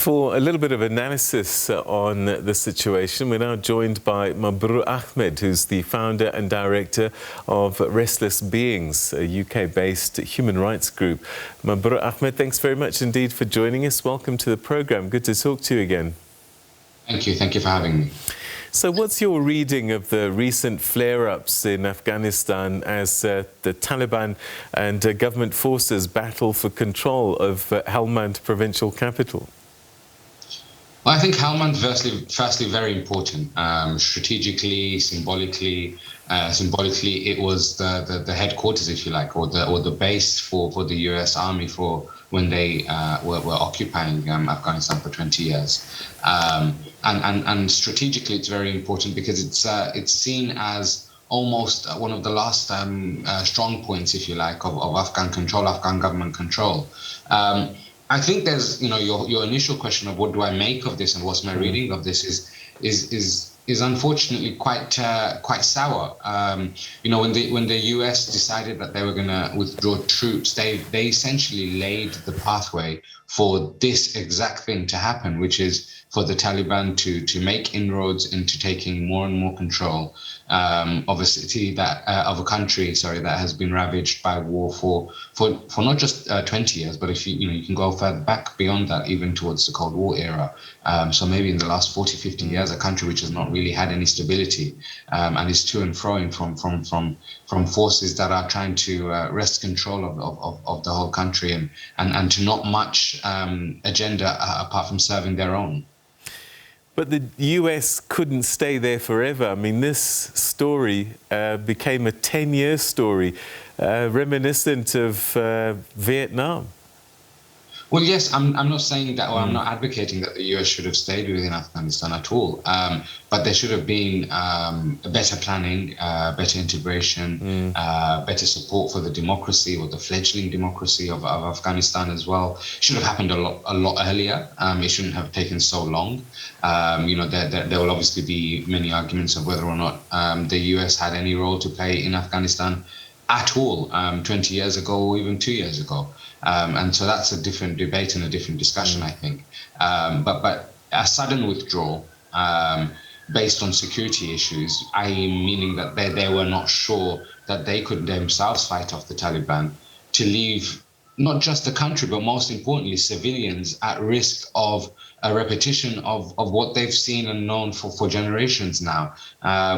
For a little bit of analysis on the situation, we're now joined by Mabrur Ahmed, who's the founder and director of Restless Beings, a UK-based human rights group. Mabrur Ahmed, thanks very much indeed for joining us. Welcome to the programme. Good to talk to you again. Thank you. Thank you for having me. So what's your reading of the recent flare-ups in Afghanistan as the Taliban and government forces battle for control of Helmand provincial capital? Well, I think Helmand, firstly, very important. Strategically, symbolically, it was the headquarters, if you like, or the base for the U.S. Army for when they were occupying Afghanistan for 20 years. And strategically, it's very important because it's seen as almost one of the last strong points, if you like, of Afghan control, Afghan government control. I think there's, your initial question of what do I make of this and what's my reading of this is unfortunately quite sour. When the US decided that they were going to withdraw troops, they essentially laid the pathway for this exact thing to happen, which is for the Taliban to make inroads into taking more and more control of a city of a country that has been ravaged by war for not just 20 years, but if you can go further back beyond that, even towards the Cold War era. So maybe in the last 40, 50 years, a country which has not really had any stability and is to and fro from forces that are trying to wrest control of the whole country and to not much agenda apart from serving their own. But the US couldn't stay there forever. I mean, this story became a 10-year story, reminiscent of Vietnam. Well, yes, I'm not saying that, or I'm not advocating that the US should have stayed within Afghanistan at all. But there should have been better planning, better integration, better support for the democracy or the fledgling democracy of Afghanistan as well. It should have happened a lot earlier. It shouldn't have taken so long. There will obviously be many arguments of whether or not the US had any role to play in Afghanistan at all 20 years ago or even 2 years ago. And so that's a different debate and a different discussion, I think. But a sudden withdrawal based on security issues, i.e. meaning that they were not sure that they could themselves fight off the Taliban, to leave not just the country, but most importantly, civilians at risk of a repetition of what they've seen and known for generations now,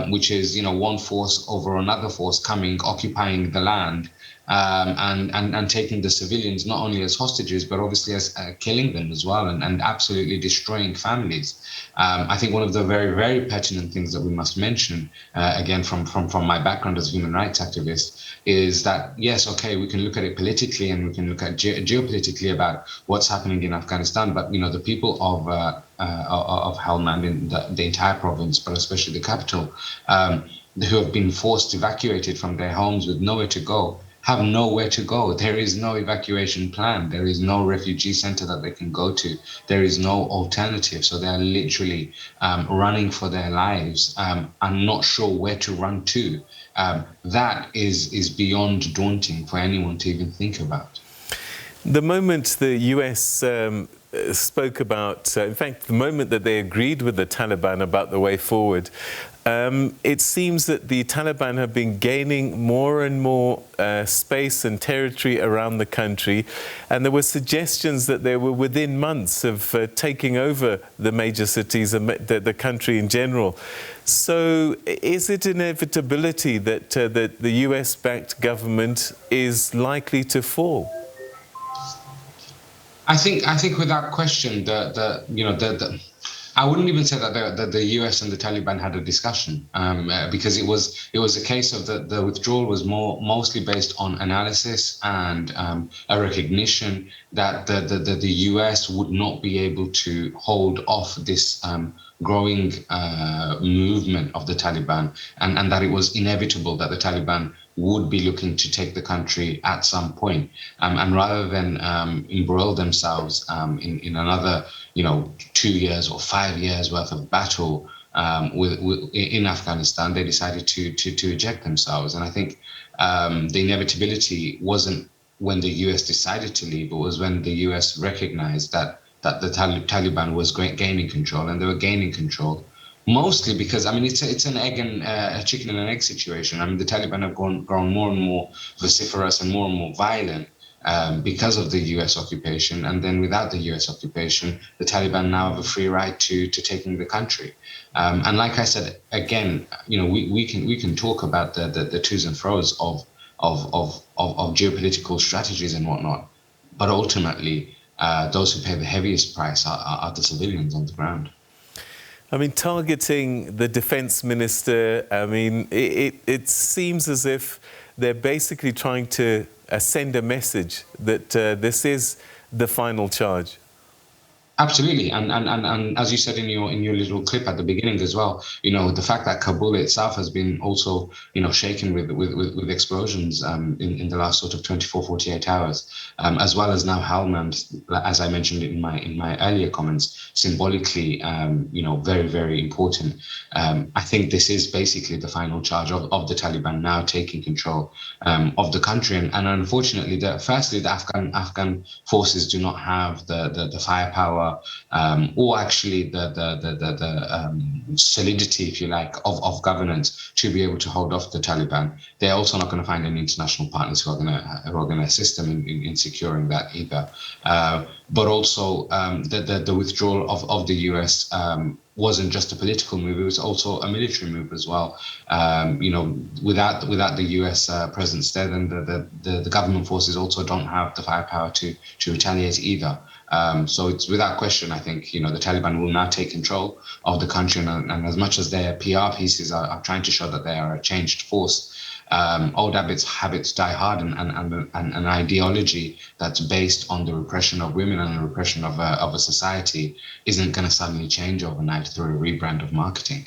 which is, one force over another force coming, occupying the land, and taking the civilians not only as hostages, but obviously as killing them as well, and absolutely destroying families. I think one of the very, very pertinent things that we must mention, again, from my background as a human rights activist, is that, yes, okay, we can look at it politically and we can look at geopolitically about what's happening in Afghanistan, but, the people of Helmand, in the entire province, but especially the capital, who have been evacuated from their homes with nowhere to go, have nowhere to go. There is no evacuation plan. There is no refugee center that they can go to. There is no alternative. So they are literally running for their lives and not sure where to run to. That is beyond daunting for anyone to even think about. The moment the US spoke about, in fact, the moment that they agreed with the Taliban about the way forward, it seems that the Taliban have been gaining more and more space and territory around the country, and there were suggestions that they were within months of taking over the major cities and the country in general. So is it an inevitability that the US-backed government is likely to fall? I think without question, I wouldn't even say that the US and the Taliban had a discussion, because it was a case of the withdrawal was mostly based on analysis and a recognition that the US would not be able to hold off this growing movement of the Taliban, and that it was inevitable that the Taliban would be looking to take the country at some point, and rather than embroil themselves in another 2 years or 5 years worth of battle in Afghanistan, they decided to eject themselves. And I think the inevitability wasn't when the US decided to leave, it was when the US recognized that that the Taliban was gaining control, and they were gaining control mostly because, I mean, it's an egg and a chicken and an egg situation. I mean, the Taliban have grown more and more vociferous and more violent because of the U.S. occupation, and then without the U.S. occupation, the Taliban now have a free right to taking the country. And like I said, again, we can talk about the to's and fro's of geopolitical strategies and whatnot, but ultimately, those who pay the heaviest price are the civilians on the ground. I mean, targeting the defense minister, I mean, it seems as if they're basically trying to send a message that this is the final charge. Absolutely, and as you said in your little clip at the beginning as well, the fact that Kabul itself has been also shaken with explosions in the last sort of 24, 48 hours, as well as now Helmand, as I mentioned in my earlier comments, symbolically very, very important. I think this is basically the final charge of the Taliban now taking control of the country, and unfortunately, firstly the Afghan forces do not have the firepower. Or actually the solidity, if you like, of governance to be able to hold off the Taliban. They're also not going to find any international partners who are going to assist them in securing that either. But also the withdrawal of the US wasn't just a political move; it was also a military move as well. Without the US presence there, then the government forces also don't have the firepower to retaliate either. So it's without question, I think, the Taliban will now take control of the country, and as much as their PR pieces are trying to show that they are a changed force, old habits die hard, and an ideology that's based on the repression of women and the repression of a society isn't going to suddenly change overnight through a rebrand of marketing.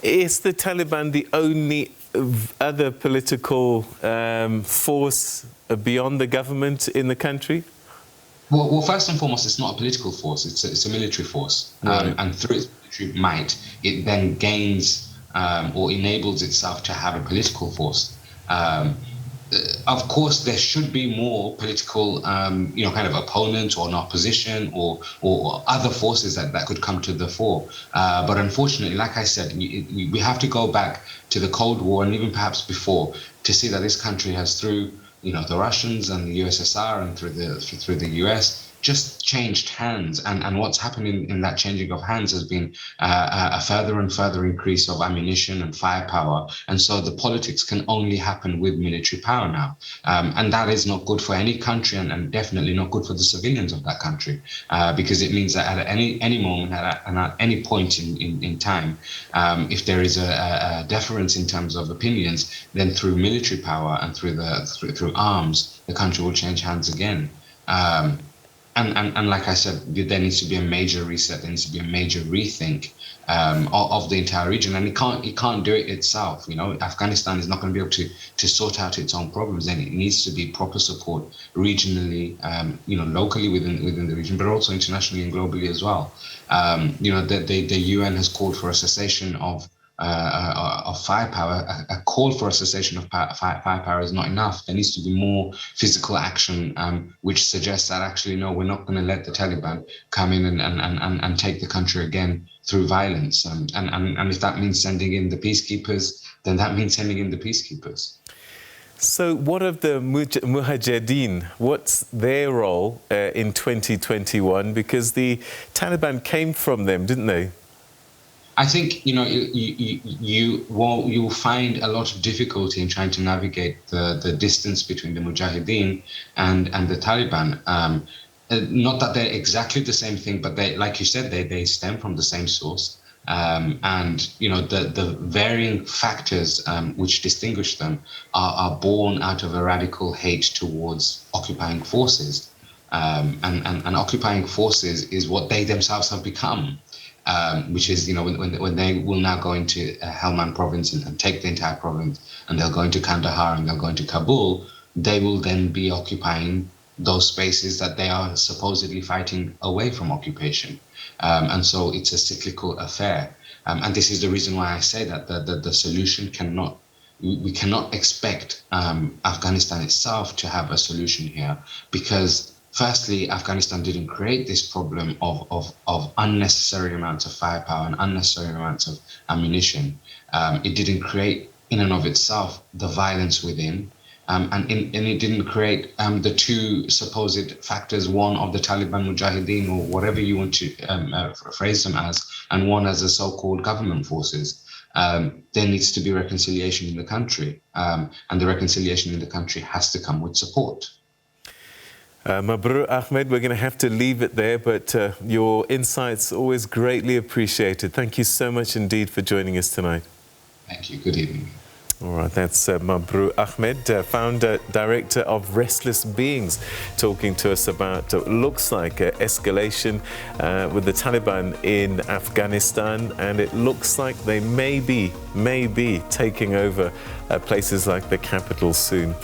Is the Taliban the only other political force beyond the government in the country? Well, first and foremost, it's not a political force; it's a military force, right. And through its military might, it then gains or enables itself to have a political force. Of course, there should be more political, kind of opponents or an opposition or other forces that could come to the fore. But unfortunately, like I said, we have to go back to the Cold War and even perhaps before to see that this country has, through the Russians and the USSR and through the US, just changed hands, and what's happening in that changing of hands has been a further and further increase of ammunition and firepower, and so the politics can only happen with military power now, and that is not good for any country, and definitely not good for the civilians of that country, because it means that at any moment and at any point in time, if there is a difference in terms of opinions, then through military power and through arms, the country will change hands again. And like I said, there needs to be a major reset. There needs to be a major rethink of the entire region, and it can't do it itself. Afghanistan is not going to be able to sort out its own problems, and it needs to be proper support regionally, locally within the region, but also internationally and globally as well. The UN has called for a cessation of firepower. A call for a cessation of firepower is not enough. There needs to be more physical action, which suggests that actually, no, we're not going to let the Taliban come in and take the country again through violence. And if that means sending in the peacekeepers, then that means sending in the peacekeepers. So what of the Mujahideen? What's their role in 2021? Because the Taliban came from them, didn't they? I think you will find a lot of difficulty in trying to navigate the distance between the Mujahideen and the Taliban. Not that they're exactly the same thing, but they, like you said, they stem from the same source. And the varying factors which distinguish them are born out of a radical hate towards occupying forces. And occupying forces is what they themselves have become. Which is, when they will now go into Helmand province and take the entire province, and they'll go into Kandahar and they'll go into Kabul, they will then be occupying those spaces that they are supposedly fighting away from occupation. And so it's a cyclical affair. And this is the reason why I say that the solution we cannot expect Afghanistan itself to have a solution here, because firstly, Afghanistan didn't create this problem of unnecessary amounts of firepower and unnecessary amounts of ammunition. It didn't create, in and of itself, the violence within. And it didn't create the two supposed factors, one of the Taliban Mujahideen, or whatever you want to phrase them as, and one as the so-called government forces. There needs to be reconciliation in the country, and the reconciliation in the country has to come with support. Mabrur Ahmed, we're going to have to leave it there, but your insights always greatly appreciated. Thank you so much indeed for joining us tonight. Thank you. Good evening. All right, that's Mabrur Ahmed, founder, director of Restless Beings, talking to us about what looks like escalation with the Taliban in Afghanistan, and it looks like they may be taking over places like the capital soon.